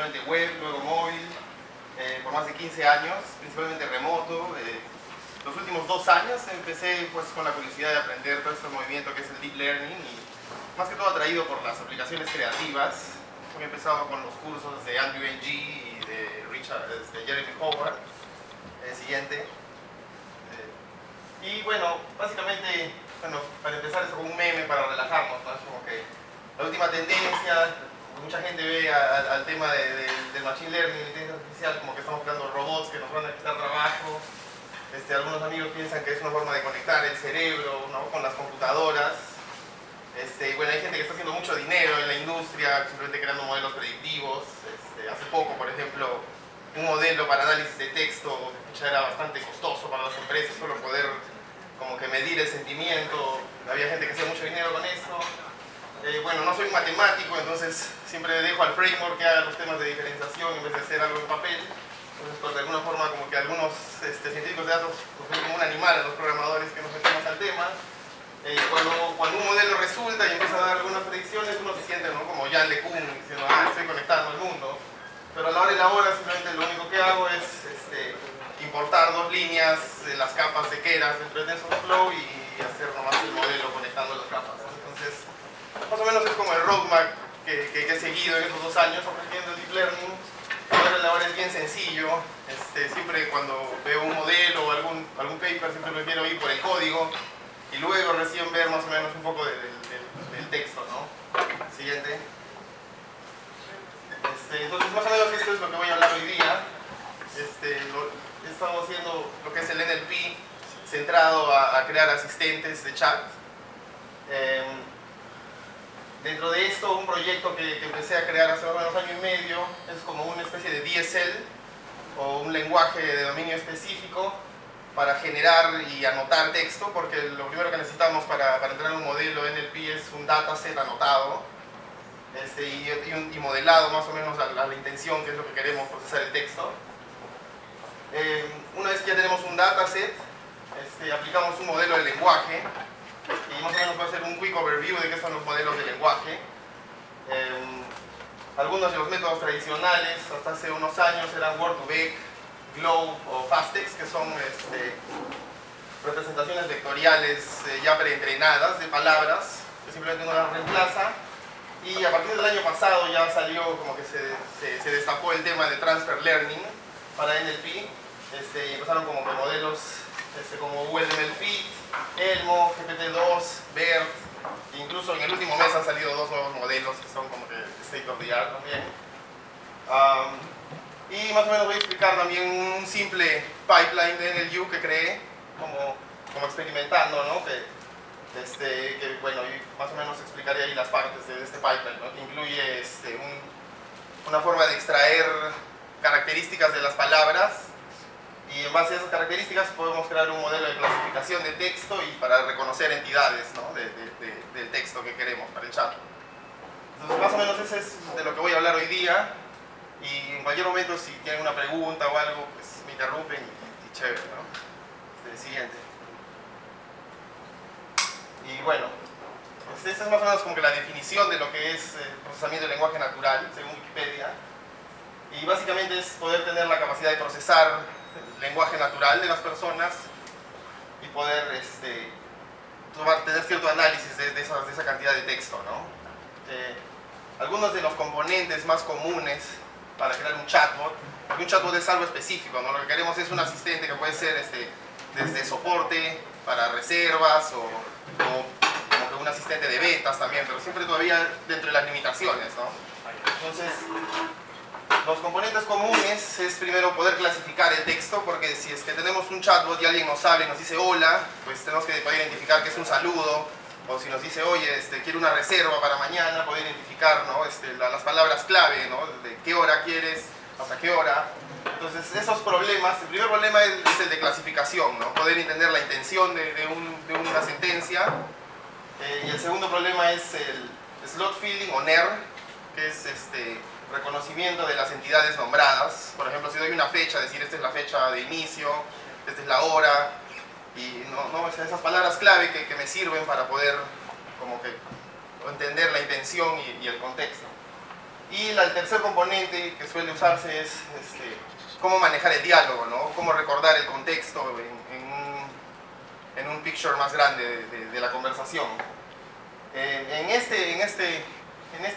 principalmente web, luego móvil, por más de 15 años, principalmente remoto. Los últimos 2 años empecé pues con la curiosidad de aprender todo este movimiento que es el Deep Learning, y más que todo atraído por las aplicaciones creativas. He empezado con los cursos de Andrew Ng y de Jeremy Howard. Siguiente. Y bueno, básicamente, para empezar es como un meme para relajarnos, ¿no? Es como que la última tendencia, mucha gente ve al tema del Machine Learning, la inteligencia artificial, como que estamos creando robots que nos van a quitar trabajo. Algunos amigos piensan que es una forma de conectar el cerebro, ¿no?, con las computadoras. Bueno, hay gente que está haciendo mucho dinero en la industria, simplemente creando modelos predictivos. Hace poco, por ejemplo, un modelo para análisis de texto ya era bastante costoso para las empresas, solo poder como que medir el sentimiento. Había gente que hacía mucho dinero con esto. Bueno, no soy un matemático, entonces siempre dejo al framework que haga los temas de diferenciación en vez de hacer algo en papel. Entonces, pues, de alguna forma, como que algunos científicos de datos nos ven como un animal a los programadores que nos metemos al tema. Cuando un modelo resulta y empieza a dar algunas predicciones, uno se siente, ¿no?, como Jan LeCun, diciendo, estoy conectando al mundo. Pero a la hora de la hora, simplemente lo único que hago es importar 2 líneas de las capas de Keras dentro de TensorFlow y hacer nomás el modelo conectando las capas. Entonces, más o menos es como el roadmap que he seguido en esos 2 años aprendiendo el Deep Learning. Ahora la hora es bien sencillo. Siempre cuando veo un modelo o algún paper, siempre prefiero ir por el código y luego recién ver más o menos un poco del texto, ¿no? Siguiente. Entonces, más o menos esto es lo que voy a hablar hoy día. He estado haciendo lo que es el NLP, centrado a crear asistentes de chat. Dentro de esto, un proyecto que empecé a crear hace más o menos año y medio es como una especie de DSL o un lenguaje de dominio específico para generar y anotar texto, porque lo primero que necesitamos para entrenar un modelo NLP es un dataset anotado y modelado más o menos a la intención, que es lo que queremos procesar el texto. Una vez que ya tenemos un dataset, aplicamos un modelo de lenguaje. Y más o menos va a ser un quick overview de qué son los modelos de lenguaje. Algunos de los métodos tradicionales hasta hace unos años eran Word2Vec, Globe o Fastex, que son representaciones vectoriales ya preentrenadas de palabras, que simplemente uno las reemplaza. Y a partir del año pasado ya salió como que se destapó el tema de Transfer Learning para NLP. Y empezaron como que modelos como ULMLP, Elmo, GPT-2, BERT. Incluso en el último mes han salido 2 nuevos modelos que son como que state of the art también. Y más o menos voy a explicar también un simple pipeline de NLU que creé como experimentando, ¿no? Que bueno, y más o menos explicaré ahí las partes de este pipeline, ¿no?, que incluye una forma de extraer características de las palabras, y en base a esas características podemos crear un modelo de clasificación de texto y para reconocer entidades, ¿no?, del texto que queremos para el chat. Entonces, más o menos ese es de lo que voy a hablar hoy día, y en cualquier momento si tienen una pregunta o algo, pues me interrumpen y chévere, ¿no? Siguiente. Y bueno, esta es más o menos como que la definición de lo que es procesamiento de lenguaje natural, según Wikipedia. Y básicamente es poder tener la capacidad de procesar el lenguaje natural de las personas y poder tener cierto análisis de esa cantidad de texto, ¿no? Algunos de los componentes más comunes para crear un chatbot, porque un chatbot es algo específico, ¿no? Lo que queremos es un asistente que puede ser desde soporte para reservas o como que un asistente de ventas también, pero siempre todavía dentro de las limitaciones, ¿no? Entonces, los componentes comunes es primero poder clasificar el texto, porque si es que tenemos un chatbot y alguien nos habla y nos dice hola, pues tenemos que poder identificar que es un saludo, o si nos dice, oye, quiero una reserva para mañana, poder identificar, ¿no?, las palabras clave, ¿no?, de qué hora quieres, hasta qué hora. Entonces, esos problemas, el primer problema es el de clasificación, ¿no?, poder entender la intención de una sentencia. Y el segundo problema es el slot fielding o NER, que es reconocimiento de las entidades nombradas. Por ejemplo, si doy una fecha, decir esta es la fecha de inicio, esta es la hora, y esas palabras clave que me sirven para poder como que entender la intención y el contexto. Y el tercer componente que suele usarse es cómo manejar el diálogo, ¿no? Cómo recordar el contexto en un picture más grande de la conversación. En esta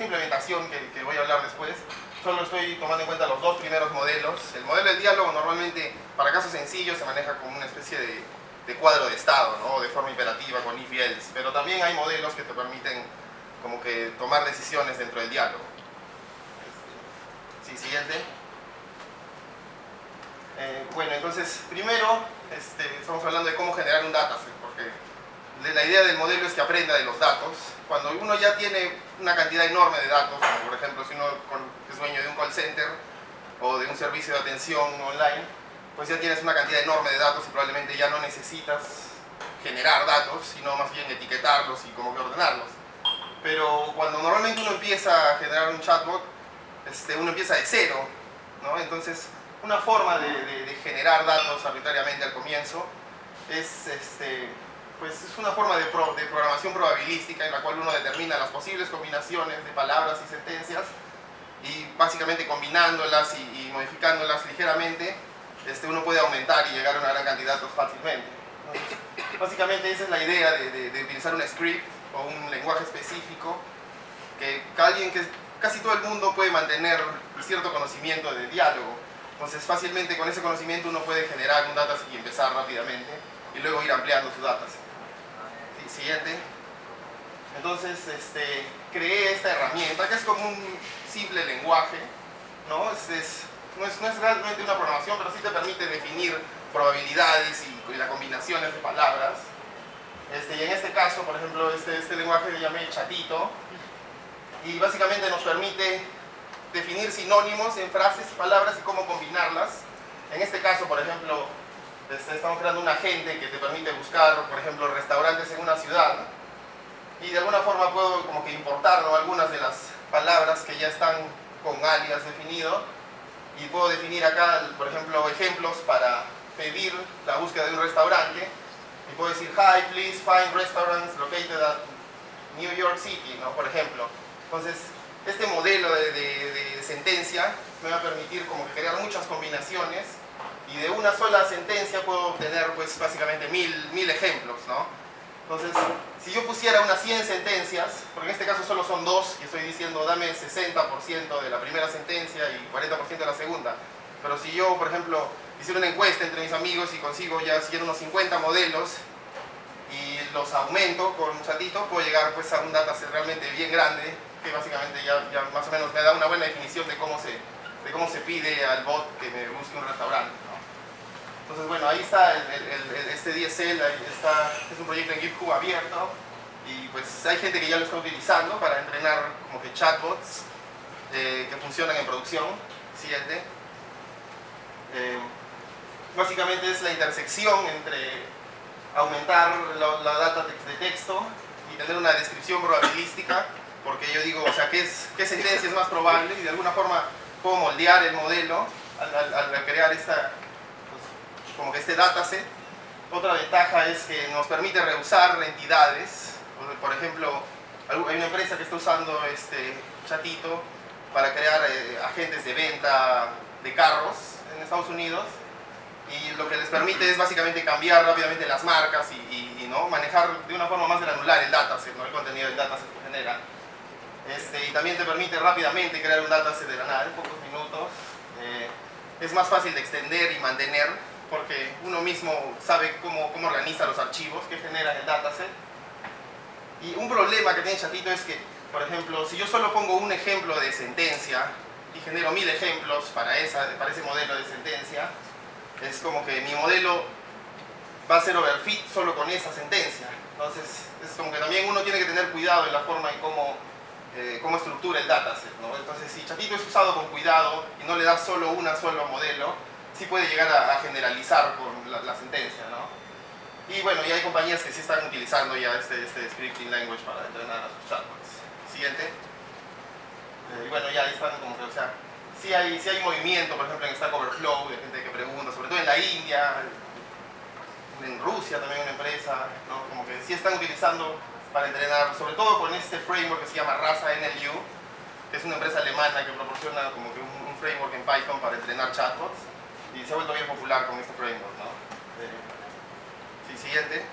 implementación que voy a hablar después, solo estoy tomando en cuenta los dos primeros modelos. El modelo del diálogo normalmente, para casos sencillos, se maneja como una especie de cuadro de estado, ¿no? De forma imperativa con if y else. Pero también hay modelos que te permiten como que tomar decisiones dentro del diálogo. Sí, siguiente. Bueno, entonces, primero estamos hablando de cómo generar un dataset, porque la idea del modelo es que aprenda de los datos. Cuando uno ya tiene una cantidad enorme de datos, como por ejemplo si uno es dueño de un call center o de un servicio de atención online, pues ya tienes una cantidad enorme de datos y probablemente ya no necesitas generar datos, sino más bien etiquetarlos y como que ordenarlos. Pero cuando normalmente uno empieza a generar un chatbot, uno empieza de cero, ¿no? Entonces, una forma de generar datos arbitrariamente al comienzo es pues es una forma de programación probabilística en la cual uno determina las posibles combinaciones de palabras y sentencias y básicamente combinándolas y modificándolas ligeramente uno puede aumentar y llegar a una gran cantidad de datos fácilmente. Entonces, básicamente esa es la idea de utilizar un script o un lenguaje específico que casi todo el mundo puede mantener cierto conocimiento de diálogo. Entonces fácilmente con ese conocimiento uno puede generar un dataset y empezar rápidamente y luego ir ampliando su dataset. Siguiente. Entonces creé esta herramienta que es como un simple lenguaje, ¿no? No es realmente una programación, pero sí te permite definir probabilidades y las combinaciones de palabras. Y en este caso, por ejemplo, este lenguaje le llamé Chatito y básicamente nos permite definir sinónimos en frases y palabras y cómo combinarlas. En este caso, por ejemplo, estamos creando un agente que te permite buscar, por ejemplo, restaurantes en una ciudad y de alguna forma puedo como que importar, ¿no?, algunas de las palabras que ya están con alias definido y puedo definir acá, por ejemplo, ejemplos para pedir la búsqueda de un restaurante y puedo decir, hi, please find restaurants located at New York City, ¿no?, por ejemplo. Entonces, este modelo de sentencia me va a permitir como que crear muchas combinaciones y de una sola sentencia puedo obtener pues básicamente mil ejemplos, ¿no? Entonces, si yo pusiera unas 100 sentencias, porque en este caso solo son dos, y estoy diciendo dame 60% de la primera sentencia y 40% de la segunda, pero si yo, por ejemplo, hiciera una encuesta entre mis amigos y consigo ya siquiera unos 50 modelos y los aumento con Chatito, puedo llegar pues a un dataset realmente bien grande que básicamente ya más o menos me da una buena definición de cómo se pide al bot que me busque un restaurante, ¿no? Entonces, bueno, ahí está este DSL, es un proyecto en GitHub abierto y pues hay gente que ya lo está utilizando para entrenar como que chatbots que funcionan en producción. Siguiente. Básicamente es la intersección entre aumentar la data de texto y tener una descripción probabilística, porque yo digo, o sea, ¿qué sentencia es más probable? Y de alguna forma puedo moldear el modelo al crear como que este dataset. Otra ventaja es que nos permite reusar entidades. Por ejemplo, hay una empresa que está usando Chatito para crear agentes de venta de carros en Estados Unidos y lo que les permite es básicamente cambiar rápidamente las marcas y ¿no?, manejar de una forma más granular el dataset, ¿no?, el contenido del dataset que genera. Y también te permite rápidamente crear un dataset de la nada en pocos minutos. Es más fácil de extender y mantener porque uno mismo sabe cómo organiza los archivos que generan el dataset. Y un problema que tiene Chatito es que, por ejemplo, si yo solo pongo un ejemplo de sentencia y genero 1000 ejemplos para ese modelo de sentencia, es como que mi modelo va a ser overfit solo con esa sentencia. Entonces, es como que también uno tiene que tener cuidado en la forma en cómo estructura el dataset, ¿no? Entonces, si Chatito es usado con cuidado y no le das solo un solo modelo, sí puede llegar a generalizar con la sentencia, ¿no? Y bueno, ya hay compañías que sí están utilizando ya este scripting language para entrenar a sus chatbots. Siguiente. Y bueno, ya están como que, o sea, sí hay movimiento, por ejemplo, en Stack Overflow, de gente que pregunta, sobre todo en la India, en Rusia también una empresa, ¿no? Como que sí están utilizando para entrenar, sobre todo con este framework que se llama Rasa NLU, que es una empresa alemana que proporciona como que un framework en Python para entrenar chatbots, y se ha vuelto bien popular con este framework, ¿no? Sí, siguiente.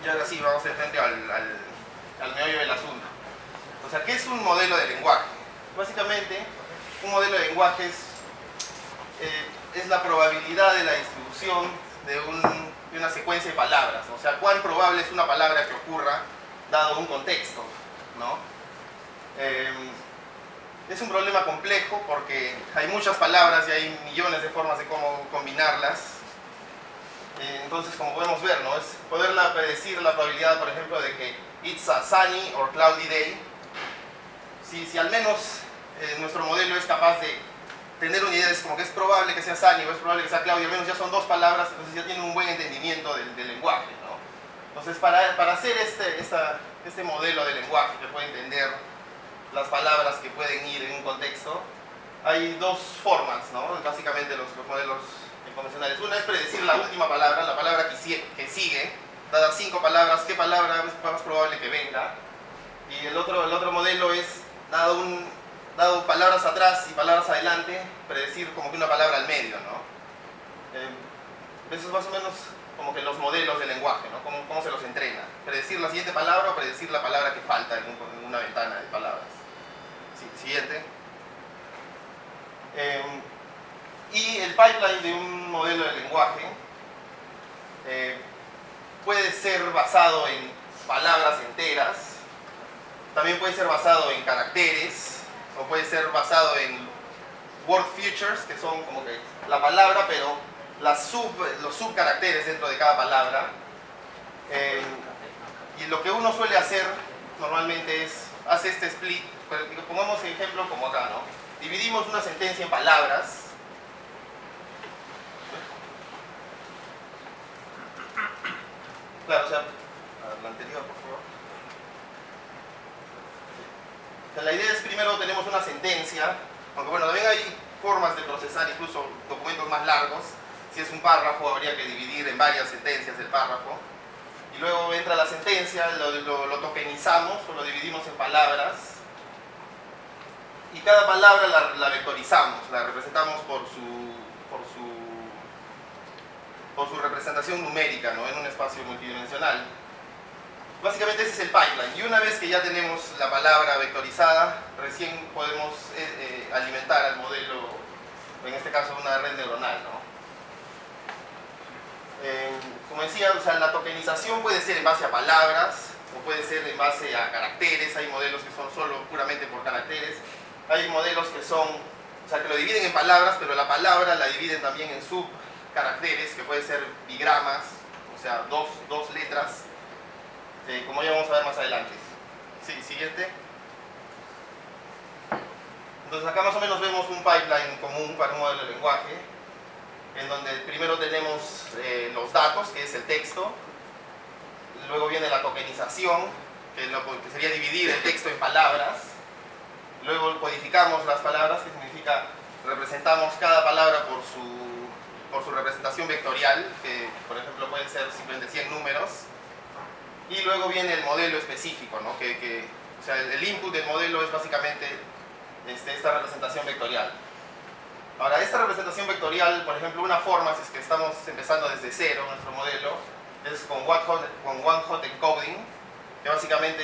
Y ahora sí, vamos de frente al meollo del asunto. O sea, ¿qué es un modelo de lenguaje? Básicamente, un modelo de lenguaje es la probabilidad de la distribución de una secuencia de palabras. O sea, cuán probable es una palabra que ocurra dado un contexto, ¿no? Es un problema complejo porque hay muchas palabras y hay millones de formas de cómo combinarlas. Entonces, como podemos ver, ¿no? Es poder predecir la probabilidad, por ejemplo, de que it's a sunny or cloudy day. Si al menos nuestro modelo es capaz de tener una idea, es como que es probable que sea sunny o es probable que sea cloudy, al menos ya son dos palabras, entonces ya tiene un buen entendimiento del lenguaje, ¿no? Entonces, para hacer este modelo de lenguaje que puede entender las palabras que pueden ir en un contexto, hay dos formas, ¿no? Básicamente los modelos convencionales. Una es predecir la última palabra, la palabra que sigue, dadas 5 palabras, qué palabra es más probable que venga. Y el otro modelo es, dado palabras atrás y palabras adelante, predecir como que una palabra al medio, ¿no? Eso es más o menos como que los modelos de lenguaje, ¿no? Cómo se los entrena. Predecir la siguiente palabra o predecir la palabra que falta en una ventana de palabras. Sí, siguiente. Y el pipeline de un modelo de lenguaje puede ser basado en palabras enteras, también puede ser basado en caracteres, o puede ser basado en word features, que son como que la palabra, pero los subcaracteres dentro de cada palabra. Y lo que uno suele hacer normalmente es, hace este split, pongamos ejemplo como acá, ¿no? Dividimos una sentencia en palabras. Claro, o sea, la anterior, por favor. O sea, la idea es primero tenemos una sentencia, aunque bueno, también hay formas de procesar incluso documentos más largos. Si es un párrafo, habría que dividir en varias sentencias el párrafo. Y luego entra la sentencia, lo tokenizamos o lo dividimos en palabras. Y cada palabra la vectorizamos, la representamos por su representación numérica, ¿no? En un espacio multidimensional. Básicamente ese es el pipeline. Y una vez que ya tenemos la palabra vectorizada, recién podemos alimentar al modelo, en este caso una red neuronal, ¿no? Como decía, o sea, la tokenización puede ser en base a palabras o puede ser en base a caracteres. Hay modelos que son solo puramente por caracteres. Hay modelos que son, o sea, que lo dividen en palabras, pero la palabra la dividen también en subcaracteres, que pueden ser bigramas, o sea, dos letras, como ya vamos a ver más adelante. Sí, siguiente. Entonces acá más o menos vemos un pipeline común para un modelo de lenguaje, en donde primero tenemos los datos, que es el texto, luego viene la tokenización, que sería dividir el texto en palabras, luego codificamos las palabras, que significa representamos cada palabra por su representación vectorial, que por ejemplo pueden ser simplemente 100 números, y luego viene el modelo específico, ¿no? O sea, el input del modelo es básicamente esta representación vectorial. Ahora, esta representación vectorial, por ejemplo, una forma, si es que estamos empezando desde cero nuestro modelo, es con one-hot encoding, que básicamente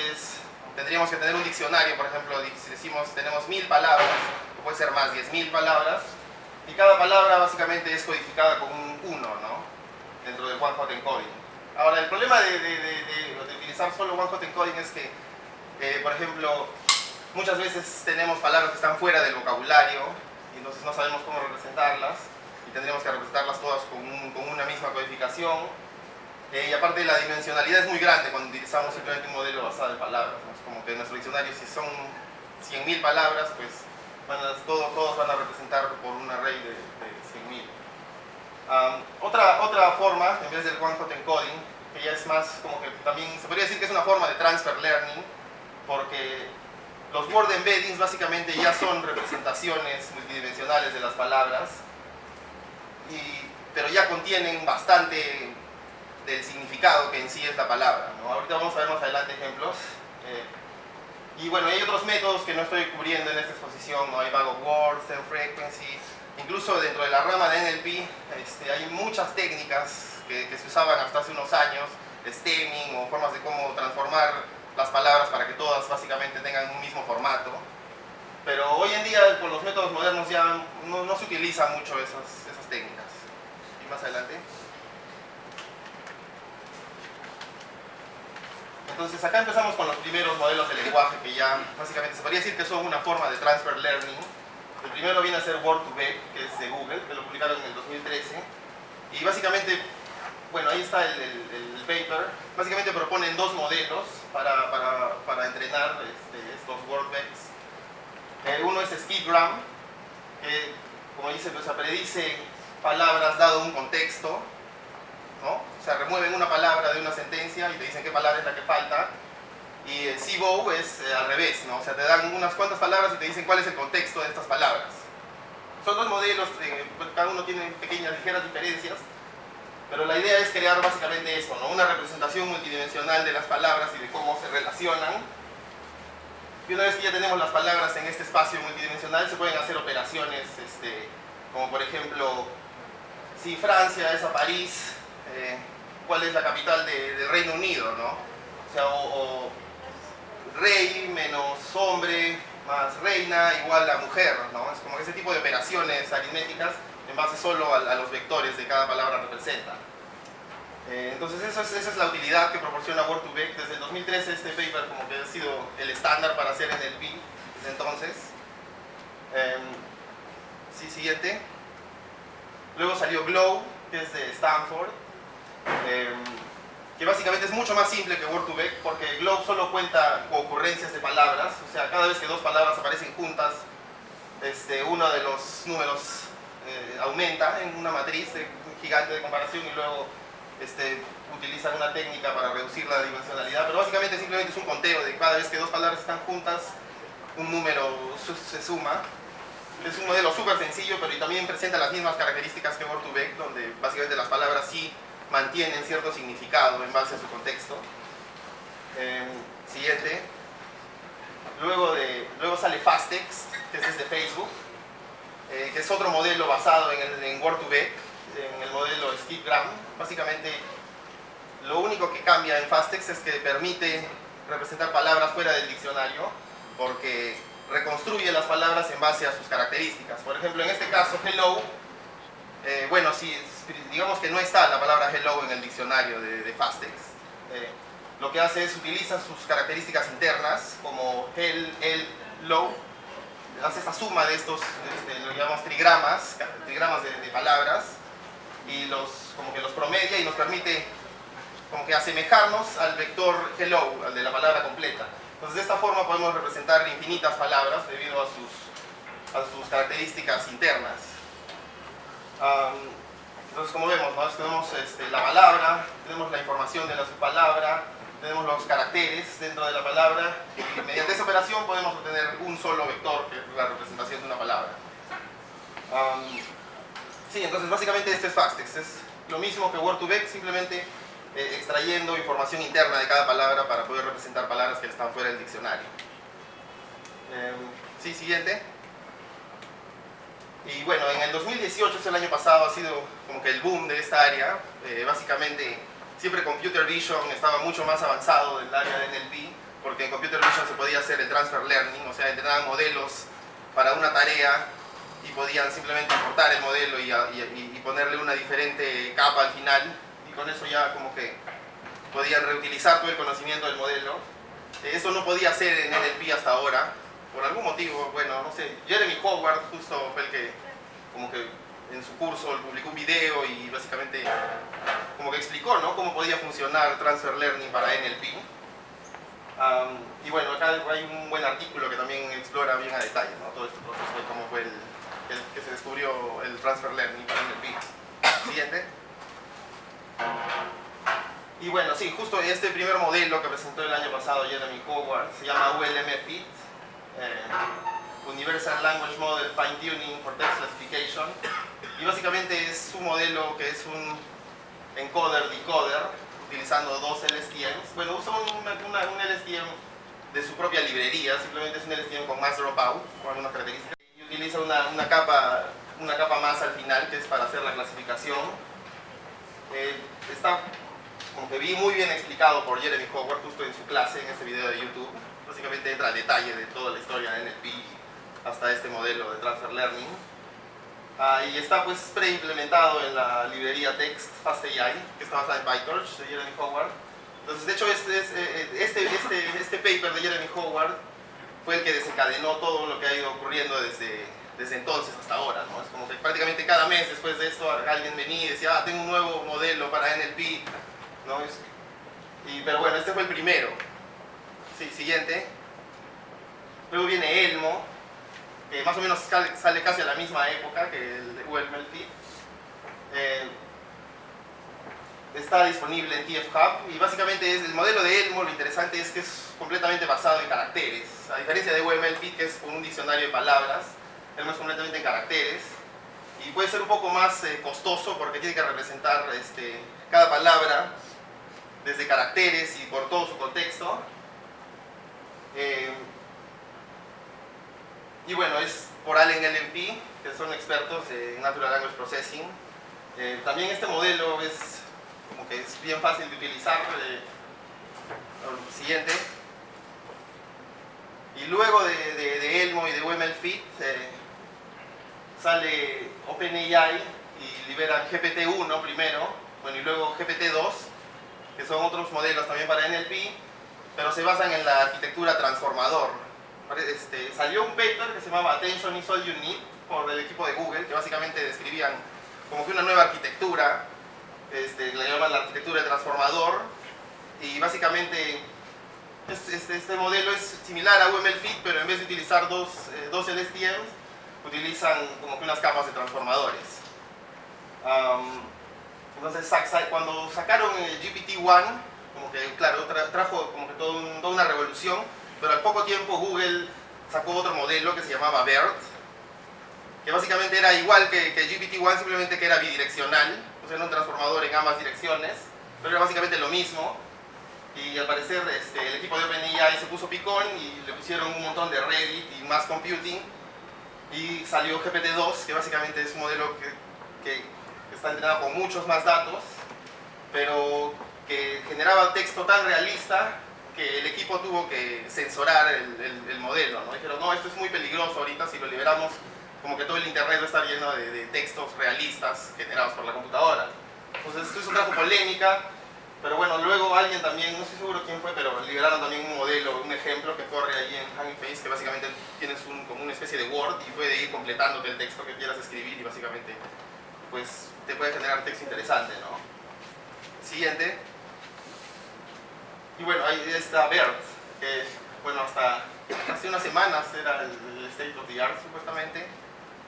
tendríamos que tener un diccionario, por ejemplo, si decimos tenemos 1000 palabras, o puede ser más, 10.000 palabras, y cada palabra básicamente es codificada con un 1, ¿no? Dentro del one-hot encoding. Ahora, el problema de utilizar solo one-hot encoding es que, por ejemplo, muchas veces tenemos palabras que están fuera del vocabulario, y entonces no sabemos cómo representarlas, y tendríamos que representarlas todas con una misma codificación. Y aparte la dimensionalidad es muy grande cuando utilizamos simplemente un modelo basado en palabras, ¿no? Es como que nuestro diccionario, si son 100.000 palabras, pues todos van a representar por un array de 100.000. Otra forma, en vez del one-hot encoding, que ya es más como que también se podría decir que es una forma de transfer learning, porque los word embeddings básicamente ya son representaciones multidimensionales de las palabras, pero ya contienen bastante del significado que en sí es la palabra, ¿no? Ahorita vamos a ver más adelante ejemplos. Y bueno, hay otros métodos que no estoy cubriendo en esta exposición, ¿no? Hay bag of words, term frequency, incluso dentro de la rama de NLP hay muchas técnicas que se usaban hasta hace unos años, stemming o formas de cómo transformar las palabras para que todas básicamente tengan un mismo formato. Pero hoy en día con los métodos modernos ya no se utiliza mucho esas técnicas. Y más adelante. Entonces acá empezamos con los primeros modelos de lenguaje que ya básicamente se podría decir que son una forma de transfer learning. El primero viene a ser Word2Vec, que es de Google, que lo publicaron en el 2013. Y básicamente, bueno, ahí está el paper. Básicamente proponen dos modelos para entrenar estos Word2Vecs. Uno es SpeedGram, que como dice, pues predice palabras dado un contexto, ¿no? O sea, remueven una palabra de una sentencia y te dicen qué palabra es la que falta. Y el CBOW es al revés, ¿no? O sea, te dan unas cuantas palabras y te dicen cuál es el contexto de estas palabras. Son dos modelos, cada uno tiene pequeñas, ligeras diferencias, pero la idea es crear básicamente eso, ¿no? Una representación multidimensional de las palabras y de cómo se relacionan. Y una vez que ya tenemos las palabras en este espacio multidimensional, se pueden hacer operaciones, como por ejemplo, si Francia es a París, ¿cuál es la capital del Reino Unido, ¿no? O sea, o rey menos hombre más reina igual a mujer, ¿no? Es como ese tipo de operaciones aritméticas en base solo a los vectores de cada palabra representa. Entonces esa es la utilidad que proporciona Word2Vec. Desde el 2013 este paper como que ha sido el estándar para hacer NLP desde entonces. Sí, siguiente. Luego salió Glow, que es de Stanford, que básicamente es mucho más simple que Word2Vec, porque Glow solo cuenta ocurrencias de palabras. O sea, cada vez que dos palabras aparecen juntas, uno de los números aumenta en una matriz gigante de comparación y luego utilizan una técnica para reducir la dimensionalidad, pero básicamente simplemente es un conteo de cada vez que dos palabras están juntas, un número se suma. Es un modelo súper sencillo, pero también presenta las mismas características que Word2Vec, donde básicamente las palabras sí mantienen cierto significado en base a su contexto. Siguiente. Luego sale Fasttext, que es de Facebook, que es otro modelo basado en Word2Vec, en el modelo SpeedGram. Básicamente, lo único que cambia en Fasttext es que permite representar palabras fuera del diccionario, porque reconstruye las palabras en base a sus características. Por ejemplo, en este caso, hello, bueno, si digamos que no está la palabra hello en el diccionario de Fasttext, lo que hace es utiliza sus características internas, como el, low, hace esta suma de estos, lo llamamos trigramas de palabras, y como que los promedia y nos permite como que asemejarnos al vector hello, al de la palabra completa. Entonces de esta forma podemos representar infinitas palabras debido a sus características internas. Entonces como vemos, ¿no? Tenemos la palabra, tenemos la información de la subpalabra, tenemos los caracteres dentro de la palabra y mediante esa operación podemos obtener un solo vector que es la representación de una palabra. Sí, entonces básicamente este es Fasttext, es lo mismo que Word2Vec, simplemente extrayendo información interna de cada palabra para poder representar palabras que están fuera del diccionario. Sí, siguiente. Y bueno, en el 2018, es el año pasado, ha sido como que el boom de esta área. Básicamente, siempre Computer Vision estaba mucho más avanzado del área de NLP, porque en Computer Vision se podía hacer el Transfer Learning, o sea, entrenaban modelos para una tarea y podían simplemente importar el modelo y ponerle una diferente capa al final, y con eso ya como que podían reutilizar todo el conocimiento del modelo. Eso no podía hacer en NLP hasta ahora, por algún motivo, bueno, no sé. Jeremy Howard justo fue el que como que en su curso publicó un video y básicamente como que explicó, ¿no?, cómo podía funcionar Transfer Learning para NLP. Y bueno, acá hay un buen artículo que también explora bien a detalle, ¿no?, todo este proceso de cómo fue el que se descubrió el Transfer Learning para NLP. Siguiente. Y bueno, sí, justo este primer modelo que presentó el año pasado Jeremy Howard se llama ULM-FIT, Universal Language Model Fine Tuning for Text Classification, y básicamente es un modelo que es un encoder-decoder utilizando dos LSTMs. Bueno, usa un LSTM de su propia librería, simplemente es un LSTM con más dropout, con algunas características. Y utiliza una capa más al final, que es para hacer la clasificación. Está, como que vi, muy bien explicado por Jeremy Howard justo en su clase, en ese video de YouTube. Básicamente entra al detalle de toda la historia de NLP hasta este modelo de Transfer Learning. Y está pues preimplementado en la librería Text FastAI, que está basada en PyTorch de Jeremy Howard. Entonces, de hecho, este paper de Jeremy Howard fue el que desencadenó todo lo que ha ido ocurriendo desde entonces hasta ahora, ¿no? Es como que prácticamente cada mes después de esto alguien venía y decía, tengo un nuevo modelo para NLP, ¿no? Pero bueno, este fue el primero. Sí, siguiente. Luego viene Elmo, que más o menos sale casi a la misma época que el de UMLP. Está disponible en TF Hub y básicamente el modelo de Elmo, lo interesante es que es completamente basado en caracteres. A diferencia de UMLP, que es un diccionario de palabras, Elmo es completamente en caracteres y puede ser un poco más costoso porque tiene que representar cada palabra desde caracteres y por todo su contexto. Y bueno, es por Allen LLP, que son expertos en Natural Language Processing. También este modelo es como que es bien fácil de utilizar. Siguiente. Y luego de Elmo y de UMLFit sale OpenAI y liberan GPT-1 primero, bueno, y luego GPT-2, que son otros modelos también para NLP, pero se basan en la arquitectura transformador. Salió un paper que se llamaba Attention is all you need por el equipo de Google, que básicamente describían como que una nueva arquitectura, la llaman la arquitectura de transformador, y básicamente este modelo es similar a UMLFit, pero en vez de utilizar dos LSTMs, utilizan como que unas capas de transformadores. Entonces, cuando sacaron GPT-1, como que, claro, trajo como que toda una revolución, pero al poco tiempo Google sacó otro modelo que se llamaba BERT, que básicamente era igual que GPT-1, simplemente que era bidireccional, o sea, era un transformador en ambas direcciones, pero era básicamente lo mismo. Y al parecer el equipo de OpenAI se puso picón y le pusieron un montón de Reddit y más computing, y salió GPT-2, que básicamente es un modelo que está entrenado con muchos más datos, pero que generaba texto tan realista que el equipo tuvo que censurar el modelo, ¿no? Dijeron, no, esto es muy peligroso ahorita, si lo liberamos, como que todo el internet va a estar lleno de textos realistas generados por la computadora. Entonces esto trajo polémica, pero bueno, luego alguien también, no estoy seguro quién fue, pero liberaron también un modelo, un ejemplo que corre ahí en Hugging Face, que básicamente tienes como una especie de Word y puede ir completándote el texto que quieras escribir y básicamente pues te puede generar texto interesante, ¿no? Siguiente. Y bueno, ahí está BERT, que bueno, hasta hace unas semanas era el State of the Art supuestamente,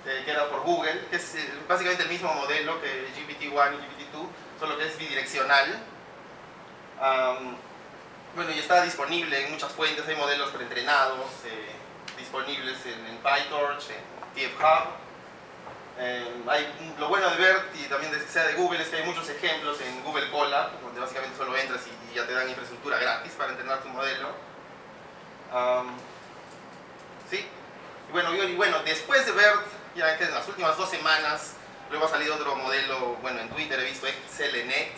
que era por Google, que es básicamente el mismo modelo que GPT-1 y GPT-2, solo que es bidireccional. Bueno, y está disponible en muchas fuentes, hay modelos preentrenados disponibles en PyTorch, en TF Hub. Lo bueno de BERT y también de que sea de Google es que hay muchos ejemplos en Google Colab, donde básicamente solo entras y ya te dan infraestructura gratis para entrenar tu modelo. Sí. Y bueno, después de BERT, ya que en las últimas 2 semanas, luego ha salido otro modelo, bueno, en Twitter he visto XLNet,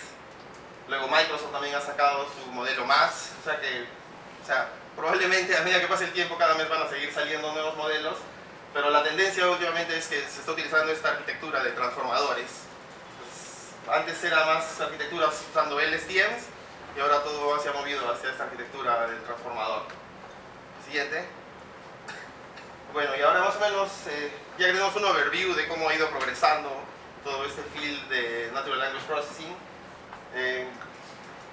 luego Microsoft también ha sacado su modelo más, o sea, probablemente a medida que pase el tiempo cada vez van a seguir saliendo nuevos modelos, pero la tendencia últimamente es que se está utilizando esta arquitectura de transformadores. Pues, antes era más arquitecturas usando LSTMs y ahora todo se ha movido hacia esta arquitectura del transformador. Siguiente. Bueno, y ahora más o menos ya tenemos un overview de cómo ha ido progresando todo este field de Natural Language Processing.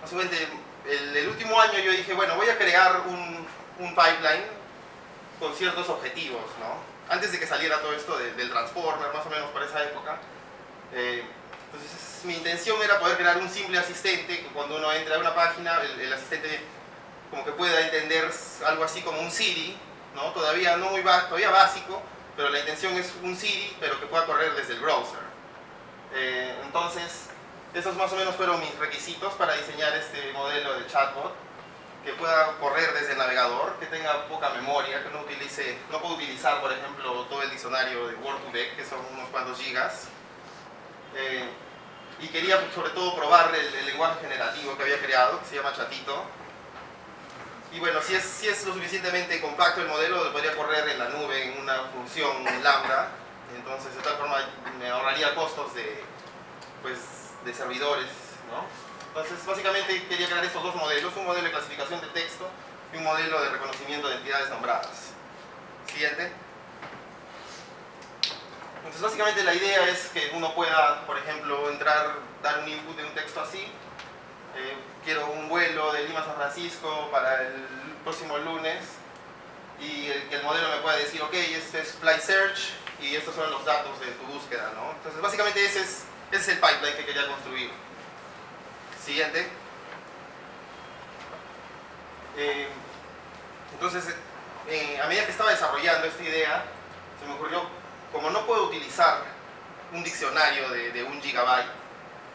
Básicamente, el último año yo dije, bueno, voy a crear un pipeline con ciertos objetivos, ¿no? Antes de que saliera todo esto del Transformer, más o menos por esa época. Entonces, mi intención era poder crear un simple asistente, que cuando uno entra a una página, el asistente como que pueda entender algo así como un Siri, ¿no? Todavía todavía básico, pero la intención es un Siri, pero que pueda correr desde el browser. Entonces, esos más o menos fueron mis requisitos para diseñar este modelo de chatbot, que pueda correr desde el navegador, que tenga poca memoria, que no pueda utilizar, por ejemplo, todo el diccionario de Word2Vec, que son unos cuantos gigas. Y quería sobre todo probar el lenguaje generativo que había creado, que se llama Chatito. Y bueno, si es lo suficientemente compacto el modelo, lo podría correr en la nube en una función lambda. Entonces, de tal forma, me ahorraría costos de servidores, ¿no? Entonces, básicamente quería crear estos dos modelos, un modelo de clasificación de texto y un modelo de reconocimiento de entidades nombradas. Siguiente. Entonces, básicamente la idea es que uno pueda, por ejemplo, dar un input de un texto así. Quiero un vuelo de Lima a San Francisco para el próximo lunes, y que el modelo me pueda decir, ok, este es Flight Search y estos son los datos de tu búsqueda, ¿no? Entonces, básicamente ese es el pipeline que quería construir. Siguiente. Entonces, a medida que estaba desarrollando esta idea, se me ocurrió, como no puedo utilizar un diccionario de 1 gigabyte,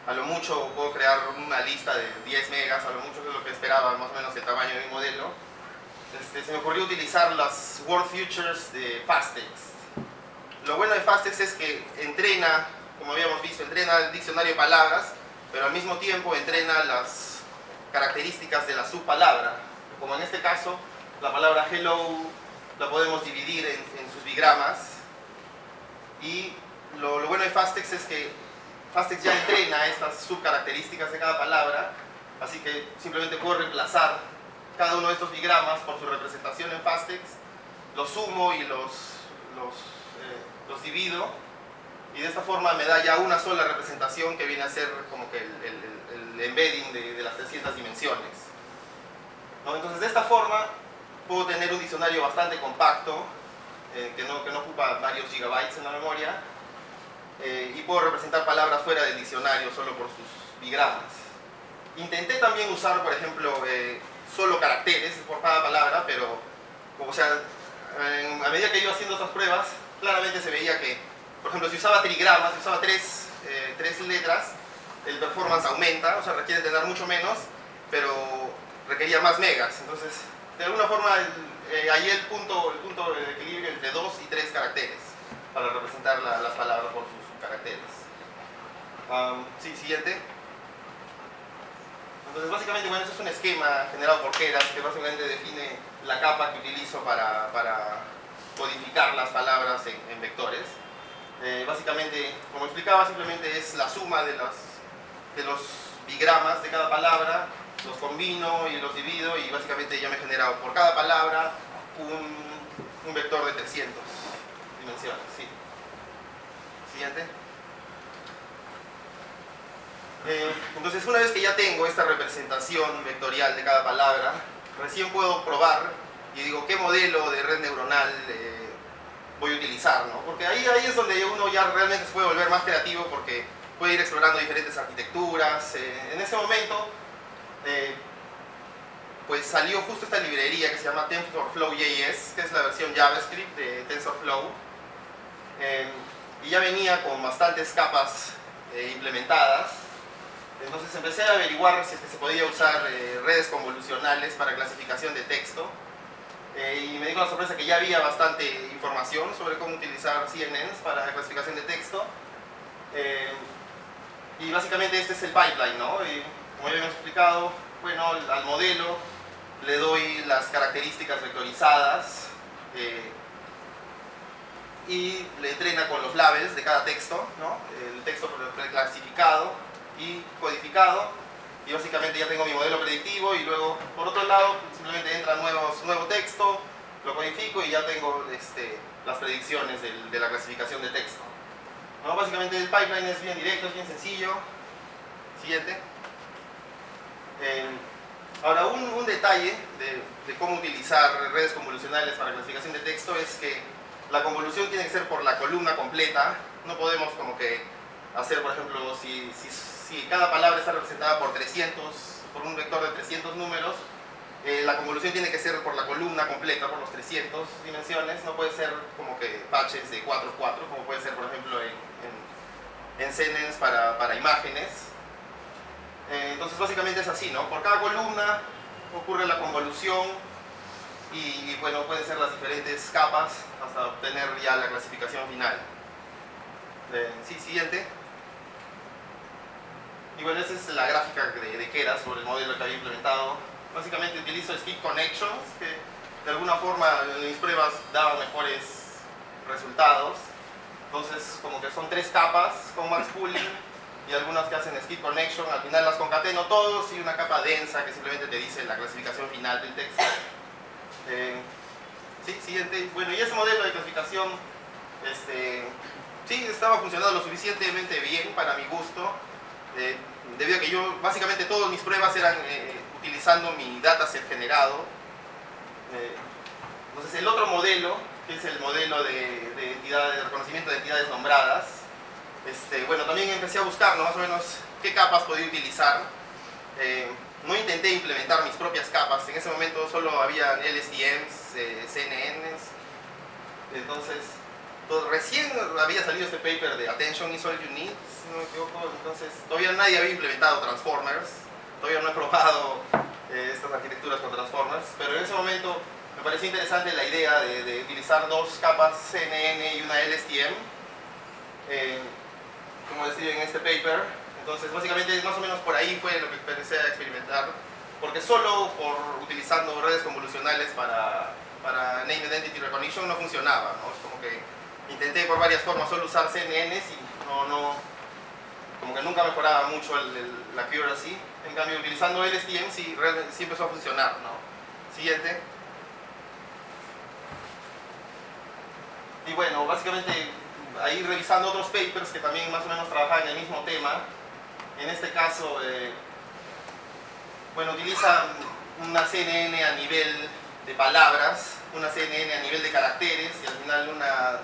a lo mucho puedo crear una lista de 10 megas, a lo mucho es lo que esperaba más o menos el tamaño de mi modelo. Se me ocurrió utilizar las word futures de Fasttext. Lo bueno de Fasttext es que entrena, como habíamos visto, entrena el diccionario de palabras, pero al mismo tiempo entrena las características de la subpalabra. Como en este caso, la palabra hello la podemos dividir en sus bigramas. Y lo bueno de Fasttext es que Fasttext ya entrena estas subcaracterísticas de cada palabra, así que simplemente puedo reemplazar cada uno de estos bigramas por su representación en Fasttext, los sumo y los divido, y de esta forma me da ya una sola representación que viene a ser como que el embedding de las 300 dimensiones, ¿no? Entonces, de esta forma puedo tener un diccionario bastante compacto, que no ocupa varios gigabytes en la memoria, y puedo representar palabras fuera del diccionario solo por sus bigramas. Intenté también usar, por ejemplo, solo caracteres por cada palabra, pero, o sea, a medida que iba haciendo estas pruebas, claramente se veía que, por ejemplo, si usaba trigramas, si usaba tres letras, el performance aumenta, o sea, requiere tener mucho menos, pero requería más megas. Entonces, de alguna forma, ahí el punto de equilibrio entre 2 y 3 caracteres para representar las palabras por sus caracteres. Sí, siguiente. Entonces, básicamente, bueno, eso es un esquema generado por Keras que básicamente define la capa que utilizo para codificar las palabras en vectores. Básicamente, como explicaba, simplemente es la suma de los bigramas de cada palabra, los combino y los divido, y básicamente ya me he generado por cada palabra un vector de 300 dimensiones. Sí. Siguiente. Entonces, una vez que ya tengo esta representación vectorial de cada palabra, recién puedo probar y digo qué modelo de red neuronal voy a utilizar, ¿no? Porque ahí es donde uno ya realmente se puede volver más creativo, porque puede ir explorando diferentes arquitecturas. En ese momento, pues salió justo esta librería que se llama TensorFlow.js, que es la versión JavaScript de TensorFlow, y ya venía con bastantes capas implementadas. Entonces empecé a averiguar si es que se podía usar redes convolucionales para clasificación de texto, y me di con la sorpresa que ya había bastante información sobre cómo utilizar CNNs para la clasificación de texto. Y básicamente este es el pipeline, ¿no? Y como ya habíamos explicado, bueno, al modelo le doy las características vectorizadas, y le entrena con los labels de cada texto, ¿no? El texto preclasificado y codificado, y básicamente ya tengo mi modelo predictivo, y luego por otro lado simplemente entra nuevo texto, lo codifico y ya tengo las predicciones de la clasificación de texto, ¿no? Básicamente el pipeline es bien directo, es bien sencillo. Siguiente. Ahora, un detalle de cómo utilizar redes convolucionales para clasificación de texto es que la convolución tiene que ser por la columna completa. No podemos como que hacer, por ejemplo, si cada palabra está representada por un vector de 300 números, la convolución tiene que ser por la columna completa, por los 300 dimensiones. No puede ser como que patches de 4x4, como puede ser, por ejemplo, en CNNs para imágenes. Entonces básicamente es así, ¿no? Por cada columna ocurre la convolución y bueno, pueden ser las diferentes capas hasta obtener ya la clasificación final. Sí, siguiente. Y bueno, esa es la gráfica de Keras sobre el modelo que había implementado. Básicamente utilizo skip connections, que de alguna forma en mis pruebas daban mejores resultados. Entonces, como que son 3 capas con max pooling y algunas que hacen skip connection. Al final las concateno todos y una capa densa que simplemente te dice la clasificación final del texto. Sí, siguiente. Bueno, y ese modelo de clasificación sí estaba funcionando lo suficientemente bien para mi gusto. Debido a que yo, básicamente todas mis pruebas eran utilizando mi dataset generado. Entonces el otro modelo, que es el modelo de reconocimiento de entidades nombradas, bueno, también empecé a buscar, ¿no?, más o menos qué capas podía utilizar. No intenté implementar mis propias capas, en ese momento solo había LSTMs, CNNs, entonces recién había salido este paper de Attention is all you need, si no me equivoco, entonces todavía nadie había implementado transformers, todavía no he probado estas arquitecturas con transformers, pero en ese momento me pareció interesante la idea de utilizar 2 capas CNN y una LSTM, como decía en este paper. Entonces básicamente más o menos por ahí fue lo que empecé a experimentar, porque solo por utilizando redes convolucionales para Name Identity Recognition no funcionaba, ¿no? Es como que intenté por varias formas solo usar CNNs y como que nunca mejoraba mucho la accuracy. En cambio, utilizando LSTM sí, realmente sí empezó a funcionar, ¿no? Siguiente. Y bueno, básicamente ahí revisando otros papers que también más o menos trabajaban en el mismo tema. En este caso, bueno, utilizan una CNN a nivel de palabras, una CNN a nivel de caracteres y al final una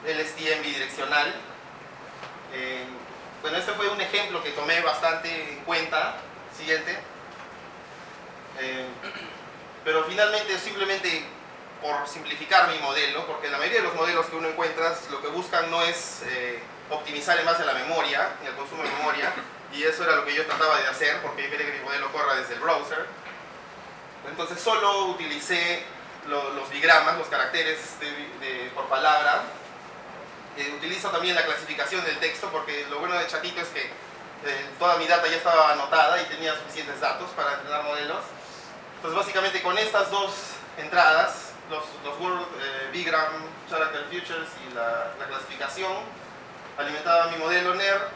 LSTM bidireccional. Bueno, este fue un ejemplo que tomé bastante en cuenta. Siguiente. Pero finalmente, simplemente por simplificar mi modelo, porque la mayoría de los modelos que uno encuentra lo que buscan no es optimizar en base a la memoria, ni al consumo de memoria, y eso era lo que yo trataba de hacer, porque yo quería que mi modelo corra desde el browser. Entonces solo utilicé los bigramas, los caracteres por palabra. Utilizo también la clasificación del texto, porque lo bueno de Chatito es que toda mi data ya estaba anotada y tenía suficientes datos para entrenar modelos. Entonces básicamente con estas 2 entradas, los Word Bigram Character Futures y la clasificación, alimentaba mi modelo NER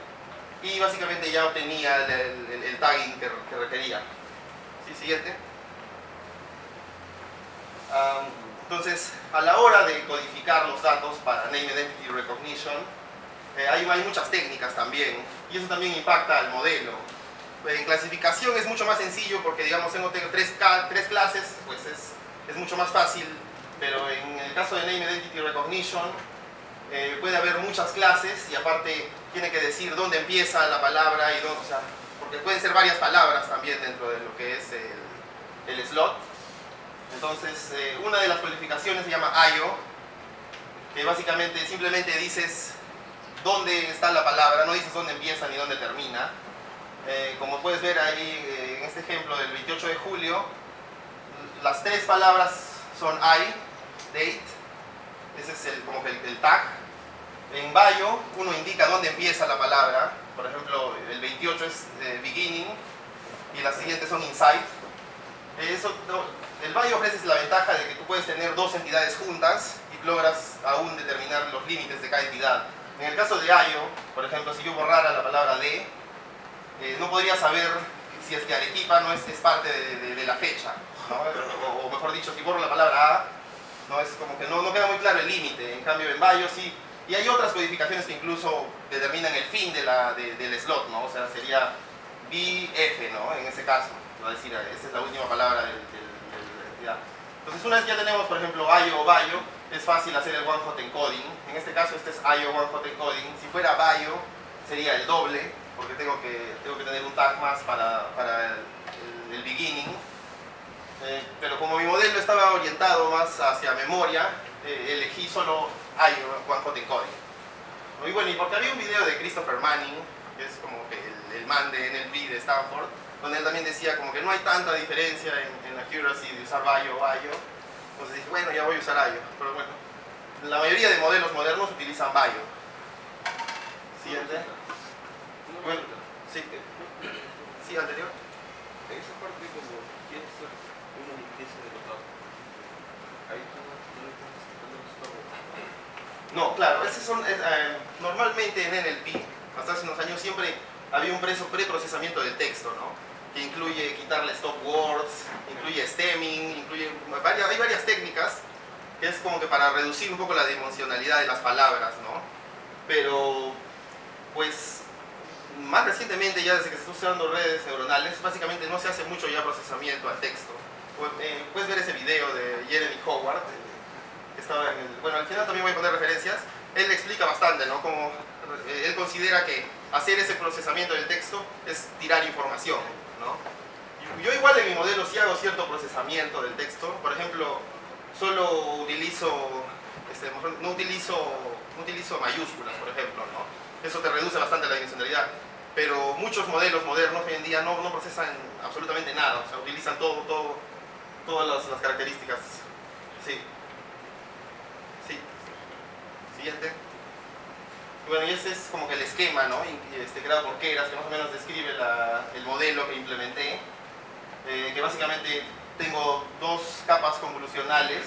y básicamente ya obtenía el tagging que requería. ¿Sí? Siguiente. Entonces, a la hora de codificar los datos para Name Identity Recognition, hay muchas técnicas también, y eso también impacta al modelo. En clasificación es mucho más sencillo porque, digamos, tengo 3 clases, pues es mucho más fácil, pero en el caso de Name Identity Recognition puede haber muchas clases y aparte tiene que decir dónde empieza la palabra y dónde, o sea, porque pueden ser varias palabras también dentro de lo que es el slot. Entonces, una de las codificaciones se llama IO, que básicamente simplemente dices dónde está la palabra, no dices dónde empieza ni dónde termina. Como puedes ver ahí en este ejemplo del 28 de julio, las 3 palabras son I, date, ese es como que el tag. En Bayo uno indica dónde empieza la palabra, por ejemplo el 28 es beginning y las siguientes son inside. El Bayo ofrece la ventaja de que tú puedes tener 2 entidades juntas y logras aún determinar los límites de cada entidad. En el caso de IO, por ejemplo, si yo borrara la palabra D, no podría saber si es que Arequipa no es parte de la fecha, ¿no? O mejor dicho, si borro la palabra A, no es como que no queda muy claro el límite. En cambio en Bayo sí, y hay otras codificaciones que incluso determinan el fin del slot, ¿no? O sea, sería BF, ¿no? En ese caso, va a decir, esta es la última palabra de la entidad. Entonces una vez que ya tenemos, por ejemplo, IO o Bayo, es fácil hacer el one-hot encoding. En este caso este es IO one-hot encoding. Si fuera Bayo sería el doble, porque tengo que tener un tag más para el beginning. Pero como mi modelo estaba orientado más hacia memoria, elegí solo IO one-hot encoding. Y bueno, y porque había un video de Christopher Manning que es como que el man de NLP de Stanford, donde él también decía como que no hay tanta diferencia en accuracy de usar Bayo o Bayo. Entonces dije, bueno, ya voy a usar Bayo, pero bueno, la mayoría de modelos modernos utilizan Bayo. Siguiente. Bueno, sí, sí, anterior. En esa parte como quieres hacer una limpieza de los datos, ahí tú no le estás necesitando los. No, claro, normalmente en NLP, hasta hace unos años siempre había un preprocesamiento del texto, ¿no? Que incluye quitarle stop words, incluye stemming, hay varias técnicas que es como que para reducir un poco la dimensionalidad de las palabras, ¿no? Pero, pues, más recientemente, ya desde que se están usando redes neuronales, básicamente no se hace mucho ya procesamiento al texto. Puedes ver ese video de Jeremy Howard, que estaba en el... Bueno, al final también voy a poner referencias. Él explica bastante, ¿no? Como él considera que hacer ese procesamiento del texto es tirar información, ¿no? Yo igual en mi modelo sí hago cierto procesamiento del texto. Por ejemplo, solo utilizo, no utilizo mayúsculas, por ejemplo, ¿no? Eso te reduce bastante la dimensionalidad. Pero muchos modelos modernos hoy en día no procesan absolutamente nada, o sea, utilizan todas las características. Sí. Sí. Siguiente. Bueno, y ese es como que el esquema, ¿no? Creado por Keras, que más o menos describe el modelo que implementé. Que básicamente tengo dos capas convolucionales,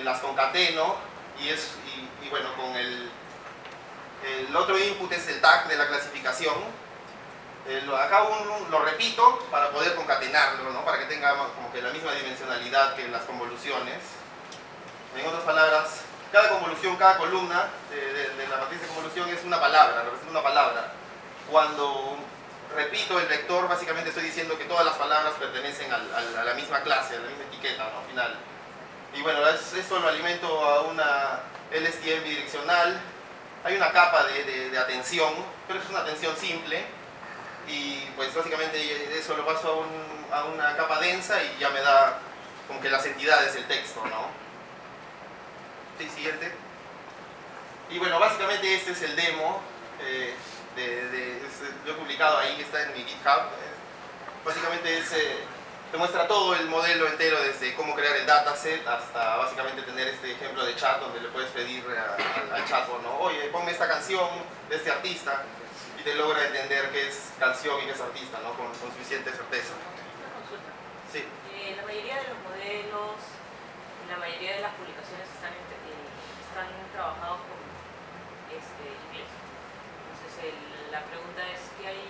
las concateno y bueno, con el otro input es el tag de la clasificación. Acá lo repito para poder concatenarlo, ¿no? Para que tenga como que la misma dimensionalidad que las convoluciones. En otras palabras, cada convolución, cada columna de la matriz de convolución es una palabra, representa una palabra. Cuando repito el vector, básicamente estoy diciendo que todas las palabras pertenecen a la misma clase, a la misma etiqueta, ¿no? Final. Y bueno, esto lo alimento a una LSTM bidireccional. Hay una capa de atención, pero es una atención simple. Y pues básicamente eso lo paso a una capa densa y ya me da como que las entidades del texto, ¿no? Sí, siguiente. Y bueno, básicamente este es el demo. Lo he publicado ahí, está en mi GitHub. Básicamente te muestra todo el modelo entero, desde cómo crear el dataset hasta básicamente tener este ejemplo de chat donde le puedes pedir al chatbot, ¿no? Oye, ponme esta canción de este artista, y te logra entender qué es canción y qué es artista, ¿no? Con suficiente certeza. Una consulta. Sí. La mayoría de los modelos, la mayoría de las publicaciones están trabajados con inglés. Entonces la pregunta es que hay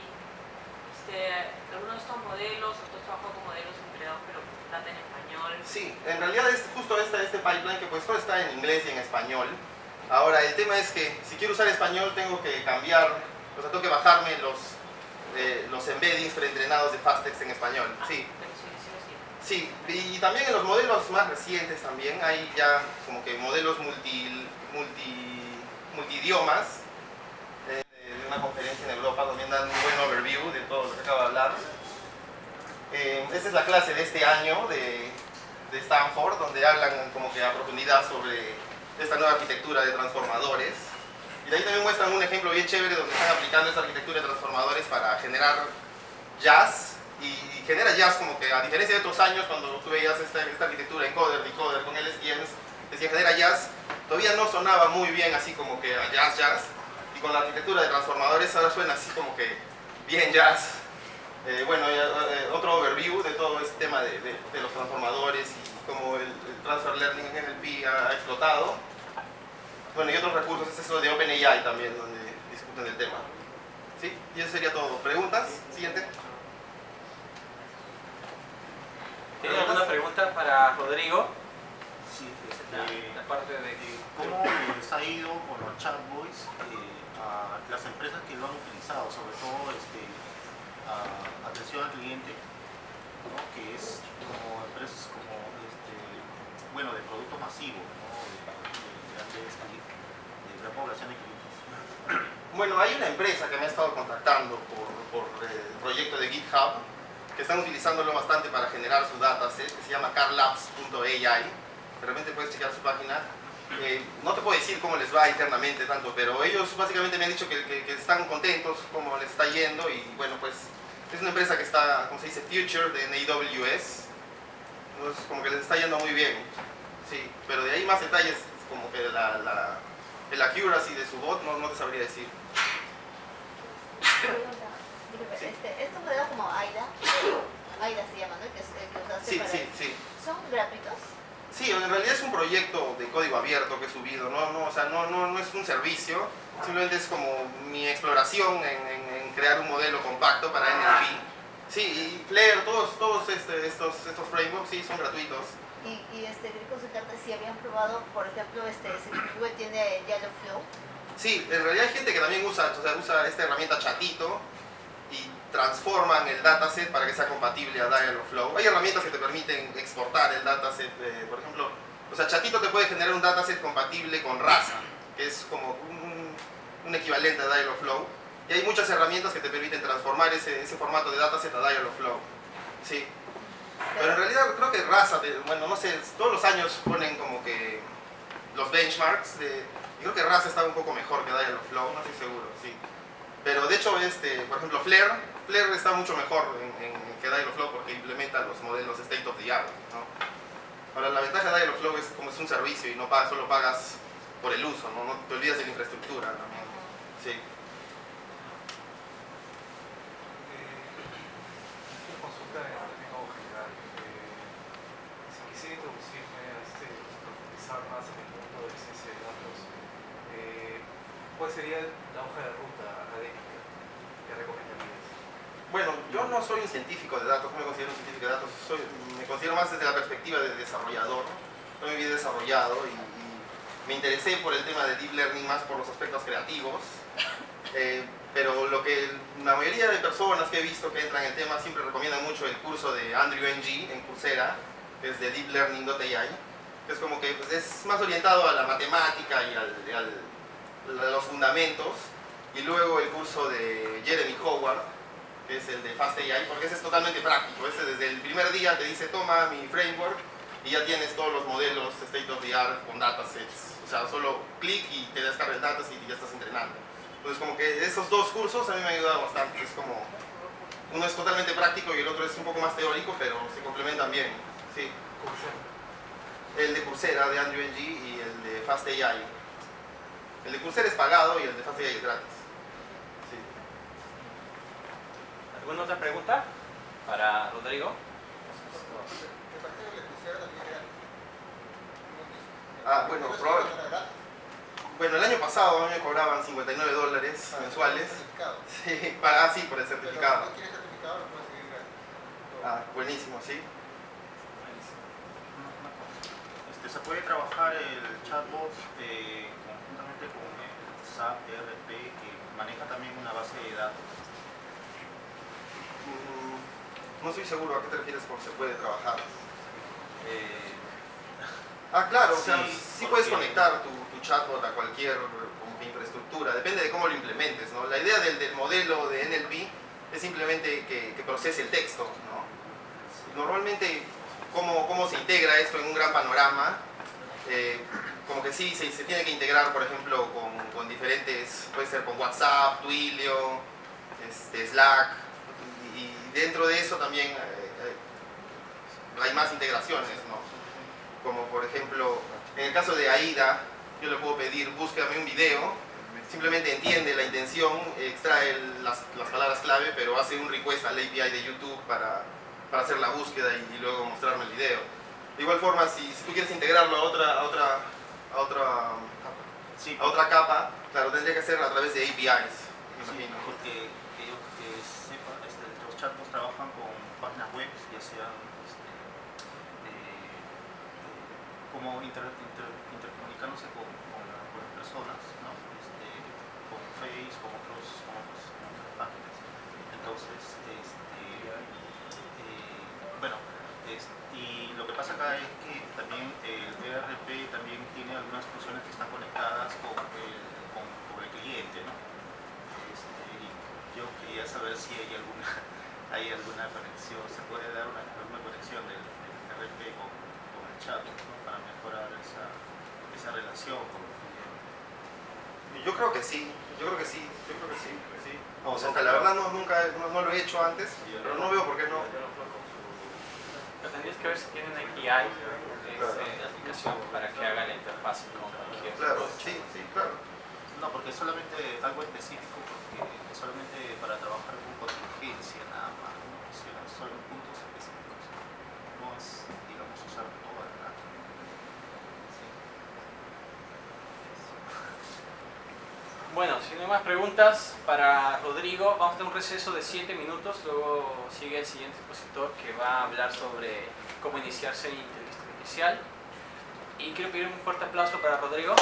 algunos de estos modelos, otros trabajan con modelos entrenados pero con data en español. Sí, en realidad es justo este pipeline que pues todo está en inglés y en español. Ahora el tema es que si quiero usar español tengo que cambiar, o sea, tengo que bajarme los embeddings preentrenados de Fasttext en español. Sí. Pero sí. Sí, y también en los modelos más recientes también hay ya como que modelos multidiomas. De una conferencia en Europa donde dan un buen overview de todo lo que acabo de hablar. Esta es la clase de este año de Stanford, donde hablan como que a profundidad sobre esta nueva arquitectura de transformadores. Y de ahí también muestran un ejemplo bien chévere donde están aplicando esta arquitectura de transformadores para generar jazz. Y genera jazz como que, a diferencia de otros años, cuando tú veías esta arquitectura encoder, decoder con LSTMs, decía genera jazz, todavía no sonaba muy bien así como que a jazz. Y con la arquitectura de transformadores ahora suena así como que bien jazz. Bueno, otro overview de todo este tema de los transformadores y cómo el Transfer Learning en NLP ha explotado. Bueno, y otros recursos, es eso de OpenAI también, donde discuten el tema. ¿Sí? Y eso sería todo. ¿Preguntas? Siguiente. ¿Tienes alguna pregunta para Rodrigo? Sí, La parte de ¿cómo les ha ido con los chatbots a las empresas que lo han utilizado, sobre todo atención al cliente, ¿no? Que es como empresas como bueno, de producto masivo, ¿no? de gran población de clientes? Bueno, hay una empresa que me ha estado contactando por el proyecto de GitHub, que están utilizándolo bastante para generar su dataset, que se llama carlabs.ai. De repente puedes chequear su página. No te puedo decir cómo les va internamente tanto, pero ellos básicamente me han dicho que están contentos, cómo les está yendo, y bueno, pues es una empresa que está, como se dice, Future de AWS, entonces como que les está yendo muy bien, sí, pero de ahí más detalles, como que el accuracy de su bot no te sabría decir. Pregunta, disculpe, estos modelos como AIDA se llama, ¿no? Que usaste Sí, para sí. ¿son gratuitos? Sí, en realidad es un proyecto de código abierto que he subido, o sea, no es un servicio, simplemente es como mi exploración en crear un modelo compacto para NLP. Sí, y Flare, todos estos frameworks sí son gratuitos. Y quería consultarte si habían probado, por ejemplo, Google tiene Yellowflow. Sí, en realidad hay gente que también usa esta herramienta Chatito y transforman el dataset para que sea compatible a Dialogflow. Hay herramientas que te permiten exportar el dataset, por ejemplo, o sea, Chatito te puede generar un dataset compatible con Rasa, que es como un equivalente a Dialogflow. Y hay muchas herramientas que te permiten transformar ese formato de dataset a Dialogflow. Sí. Pero en realidad creo que Rasa, bueno, no sé, todos los años ponen como que los benchmarks y creo que Rasa estaba un poco mejor que Dialogflow, no estoy seguro, sí. Pero de hecho, por ejemplo, Flare está mucho mejor que Dialogflow porque implementa los modelos state of the art, ¿no? Ahora, la ventaja de Dialogflow es como es un servicio y no pagas, solo pagas por el uso, no te olvidas de la infraestructura, ¿no? Sí. Una consulta en términos general. Si quisiera introducirme a profundizar más en el mundo de ciencia de datos, ¿cuál sería la hoja de ruta académica que recomendarías? Bueno, yo no soy un científico de datos, no me considero un científico de datos, me considero más desde la perspectiva de desarrollador. Yo me vi desarrollado y me interesé por el tema de Deep Learning más por los aspectos creativos. Pero lo que la mayoría de personas que he visto que entran en el tema siempre recomiendan mucho el curso de Andrew Ng en Coursera, que es de Deep Learning.ai, que es como que pues, es más orientado a la matemática y a los fundamentos, y luego el curso de Jeremy Howard, que es el de FastAI, porque ese es totalmente práctico. Ese desde el primer día te dice toma mi framework y ya tienes todos los modelos state of the art con datasets, o sea, solo clic y te descarga el dataset y ya estás entrenando. Entonces como que esos dos cursos a mí me han ayudado bastante, es como uno es totalmente práctico y el otro es un poco más teórico, pero se complementan bien, sí. El de Coursera de Andrew Ng y el de FastAI. El de Coursera es pagado y el de FastAI es gratis. Sí. ¿Alguna otra pregunta para Rodrigo? Bueno, bueno, el año pasado a mí me cobraban $59 mensuales. Sí, sí, por el certificado. ¿No quieres certificado? Lo puedes seguir gratis. Buenísimo, sí. Se puede trabajar el chatbot conjuntamente con el SAP ERP que maneja también una base de datos. No estoy seguro a qué te refieres con se puede trabajar. Claro, o sea, sí puedes conectar tu chatbot a cualquier como que infraestructura, depende de cómo lo implementes, ¿no? La idea del modelo de NLP es simplemente que procese el texto, ¿no? Normalmente, ¿cómo se integra esto en un gran panorama? Como que sí, se tiene que integrar, por ejemplo, con diferentes, puede ser con WhatsApp, Twilio, Slack, y dentro de eso también hay más integraciones, ¿no? Como por ejemplo, en el caso de AIDA, yo le puedo pedir, búscame un video, simplemente entiende la intención, extrae las palabras clave, pero hace un request al API de YouTube para hacer la búsqueda y luego mostrarme el video. De igual forma, si tú quieres integrarlo a otra capa, claro, tendría que ser a través de APIs, me imagino. Porque que yo sepa, los chatbots trabajan con páginas web, ya sean como intercomunicándose con las personas, ¿no? Con Face, con otras páginas. Entonces, bueno, y lo que pasa acá es que también el ERP también tiene algunas funciones que están conectadas con el cliente, ¿no? Y yo quería saber si hay alguna conexión, se puede dar alguna conexión del ERP con el chat, ¿no? Para mejorar esa esa relación con los clientes. Yo creo que sí, yo creo que sí. O sea, que la verdad no lo he hecho antes, pero no veo por qué no. Pero tendrías que ver si tienen API de aplicación para que haga la interfaz con cualquier Claro, cosa. sí, claro. No, porque es solamente algo específico, porque es solamente para trabajar con contingencia nada más, ¿no? O sea, solo en puntos específicos. No es, digamos, usar toda la data. Sí. Bueno, si no hay más preguntas para Rodrigo, vamos a tener un receso de 7 minutos, luego sigue el siguiente expositor que va a hablar sobre cómo iniciarse en inteligencia artificial. Y quiero pedir un fuerte aplauso para Rodrigo.